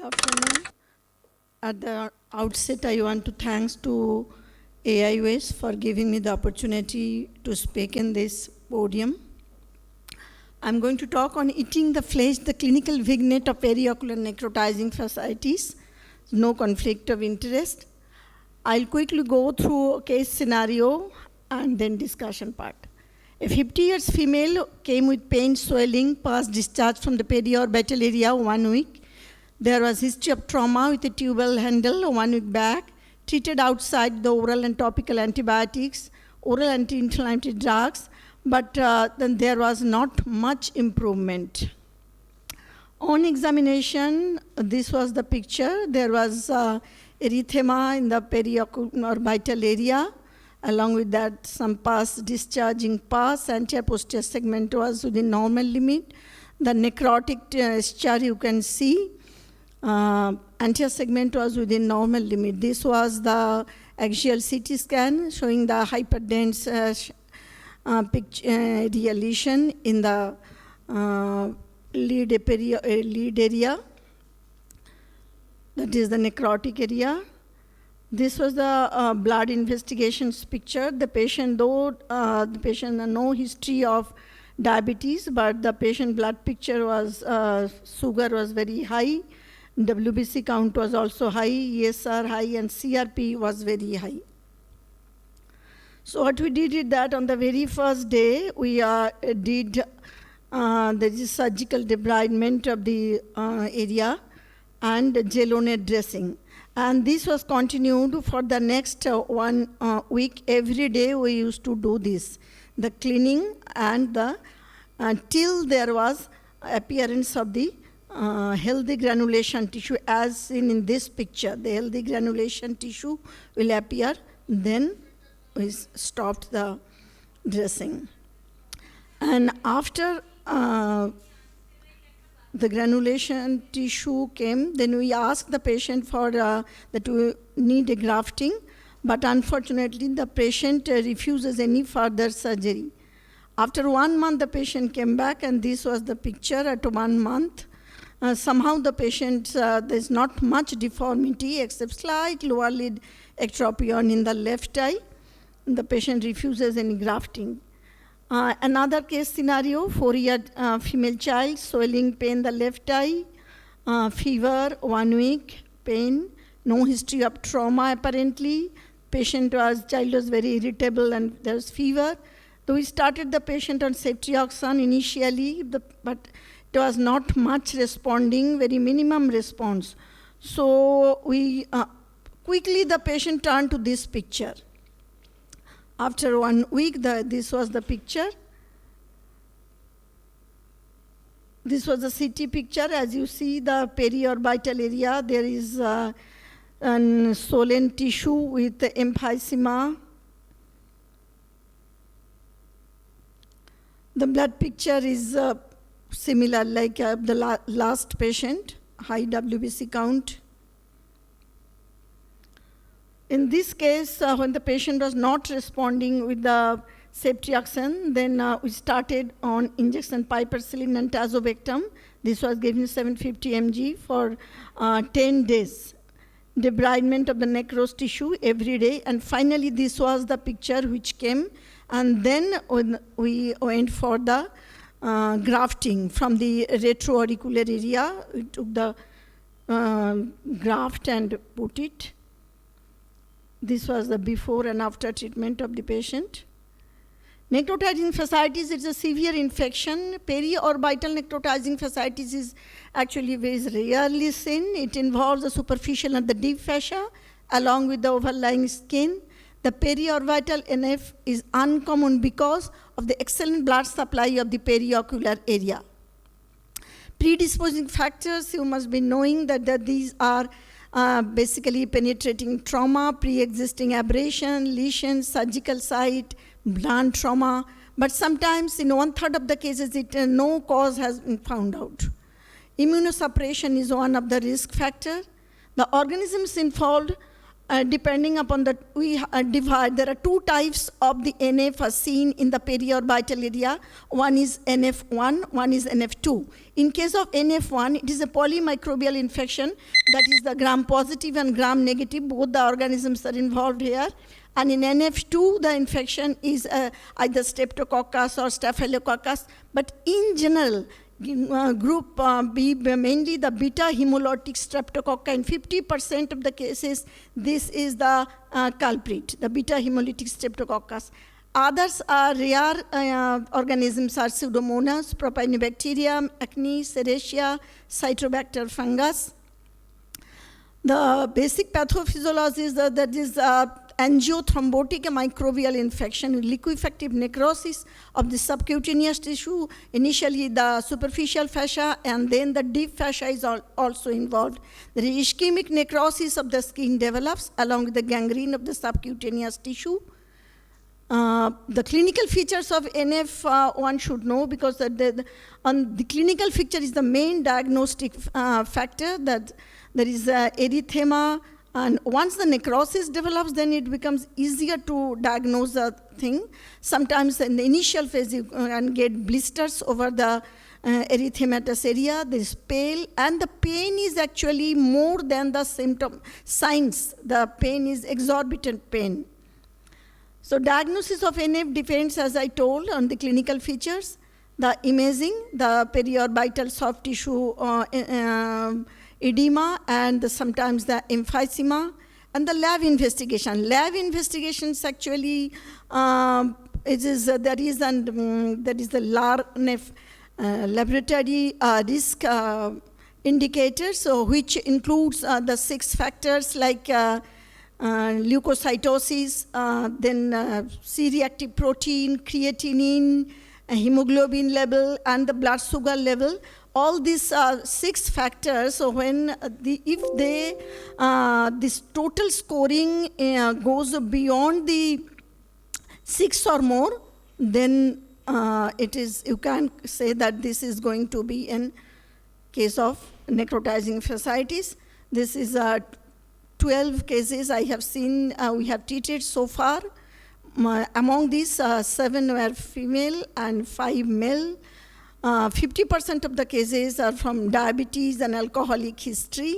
afternoon. At the outset, I want to thanks to AIOS for giving me the opportunity to speak in this podium. I'm going to talk on eating the flesh, the clinical vignette of periocular necrotizing fasciitis, no conflict of interest. I'll quickly go through a case scenario and then discussion part. A 50 years female came with pain, swelling, past discharge from the periorbital area 1 week. There was history of trauma with a tubal handle 1 week back, treated outside the oral and topical antibiotics, oral anti-inflammatory drugs, but then there was not much improvement. On examination, this was the picture. There was erythema in the periorbital area. Along with that, some pus, discharging pus, anterior posterior segment was within normal limit. The necrotic texture you can see, anterior segment was within normal limit. This was the axial CT scan showing the hyperdense area lesion in the lead area. That is the necrotic area. This was the blood investigations picture. The patient, though the patient had no history of diabetes, but the patient blood picture was, sugar was very high, WBC count was also high, ESR high, and CRP was very high. So what we did is that on the very first day, we did the surgical debridement of the area and gelonate dressing. And this was continued for the next 1 week. Every day we used to do this, the cleaning and the until there was appearance of the healthy granulation tissue, as seen in this picture. The healthy granulation tissue will appear. Then we stopped the dressing. And after the granulation tissue came, then we asked the patient for that we need a grafting, but unfortunately the patient refuses any further surgery. After 1 month, the patient came back, and this was the picture at 1 month. Somehow the patient, there's not much deformity except slight lower lid ectropion in the left eye. The patient refuses any grafting. Another case scenario, 4-year female child, swelling, pain the left eye, fever, 1 week, pain, no history of trauma apparently. Child was very irritable and there was fever. So we started the patient on ceftriaxone initially, but it was not much responding, very minimum response. So we quickly the patient turned to this picture. After 1 week, this was the picture. This was the CT picture. As you see, the periorbital area, there is an swollen tissue with emphysema. The blood picture is similar like the last patient, high WBC count. In this case, when the patient was not responding with the ceftriaxone, then we started on injection piperacillin and tazobactam. This was given 750 mg for 10 days. Debridement of the necrosed tissue every day. And finally, this was the picture which came. And then when we went for the grafting from the retroauricular area. We took the graft and put it. This was the before and after treatment of the patient. Necrotizing fasciitis is a severe infection. Periorbital necrotizing fasciitis is actually very rarely seen. It involves the superficial and the deep fascia along with the overlying skin. The periorbital NF is uncommon because of the excellent blood supply of the periocular area. Predisposing factors, you must be knowing that these are basically penetrating trauma, pre-existing abrasion, lesion, surgical site, blunt trauma. But sometimes in 1/3 of the cases, no cause has been found out. Immunosuppression is one of the risk factors. The organisms involved depending upon the, we divide, there are two types of the NF are seen in the periorbital area. One is NF1, one is NF2. In case of NF1, it is a polymicrobial infection, that is the gram-positive and gram-negative, both the organisms are involved here. And in NF2, the infection is either Streptococcus or Staphylococcus, but in general, group B, mainly the beta hemolytic streptococci. In 50% of the cases, this is the culprit, the beta hemolytic streptococcus. Others are rare organisms are Pseudomonas, Propionibacterium, Acne, Serratia, Citrobacter fungus. The basic pathophysiology is that is angiothrombotic microbial infection, liquefactive necrosis of the subcutaneous tissue, initially the superficial fascia, and then the deep fascia is also involved. The ischemic necrosis of the skin develops along with the gangrene of the subcutaneous tissue. The clinical features of NF one should know, because the clinical feature is the main diagnostic factor, that there is erythema. And once the necrosis develops, then it becomes easier to diagnose the thing. Sometimes in the initial phase, you can get blisters over the erythematous area. There is pale, and the pain is actually more than the signs. The pain is exorbitant pain. So diagnosis of NF depends, as I told, on the clinical features, the imaging, the periorbital soft tissue edema, and sometimes the emphysema, and the lab investigation. Lab investigations actually, there is the LARNF, laboratory risk indicator, so which includes the 6 factors like leukocytosis, then C-reactive protein, creatinine, hemoglobin level, and the blood sugar level. All these 6 factors, so when this total scoring goes beyond the 6 or more, then you can say that this is going to be in case of necrotizing fasciitis. This is 12 cases I have seen, we have treated so far. Among these, 7 were female and 5 male. 50% of the cases are from diabetes and alcoholic history.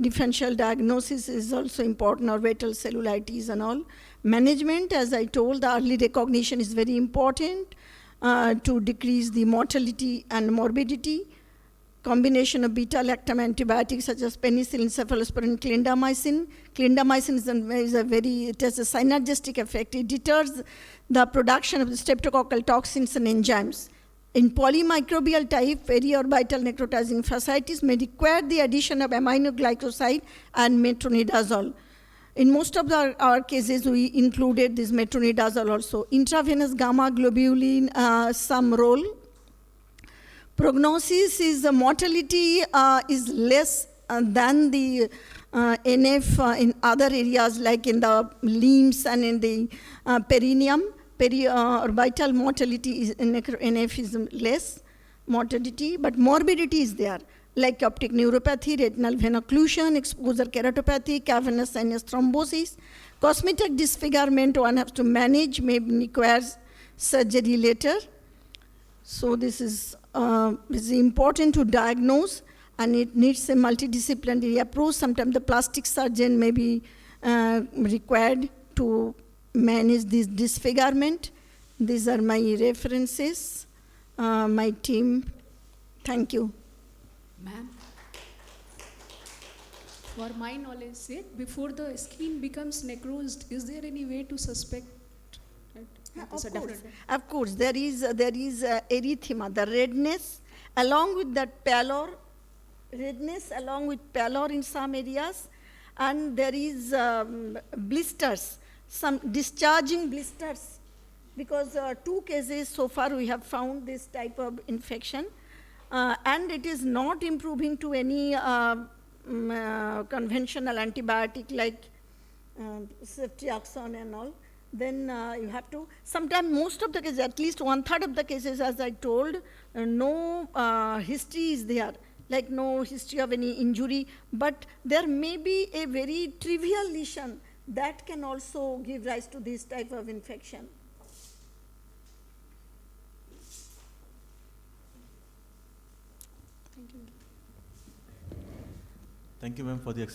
Differential diagnosis is also important, orbital cellulitis and all. Management, as I told, the early recognition is very important to decrease the mortality and morbidity. Combination of beta-lactam antibiotics such as penicillin, cephalosporin, clindamycin. Clindamycin it has a synergistic effect. It deters the production of the streptococcal toxins and enzymes. In polymicrobial type, periorbital necrotizing fasciitis may require the addition of aminoglycoside and metronidazole. In most of our cases, we included this metronidazole also. Intravenous gamma globulin, some role. Prognosis is mortality is less than the NF in other areas like in the limbs and in the perineum. Periorbital mortality is NF is less mortality, but morbidity is there, like optic neuropathy, retinal vein occlusion, exposure keratopathy, cavernous sinus thrombosis. Cosmetic disfigurement one has to manage, may requires surgery later. So this is important to diagnose, and it needs a multidisciplinary approach. Sometimes the plastic surgeon may be required to manage this disfigurement. These are my references, my team. Thank you. Ma'am, for my knowledge sake, before the skin becomes necrosed, is there any way to suspect? Of course, there is erythema, the redness, along with that pallor, redness along with pallor in some areas, and there is blisters, some discharging blisters, because 2 cases so far we have found this type of infection, and it is not improving to any conventional antibiotic like ceftriaxone and all. Then you have to, sometimes most of the cases, at least 1/3 of the cases, as I told, no history is there. like no history of any injury, but there may be a very trivial lesion that can also give rise to this type of infection. Thank you. Thank you, ma'am, for the excellent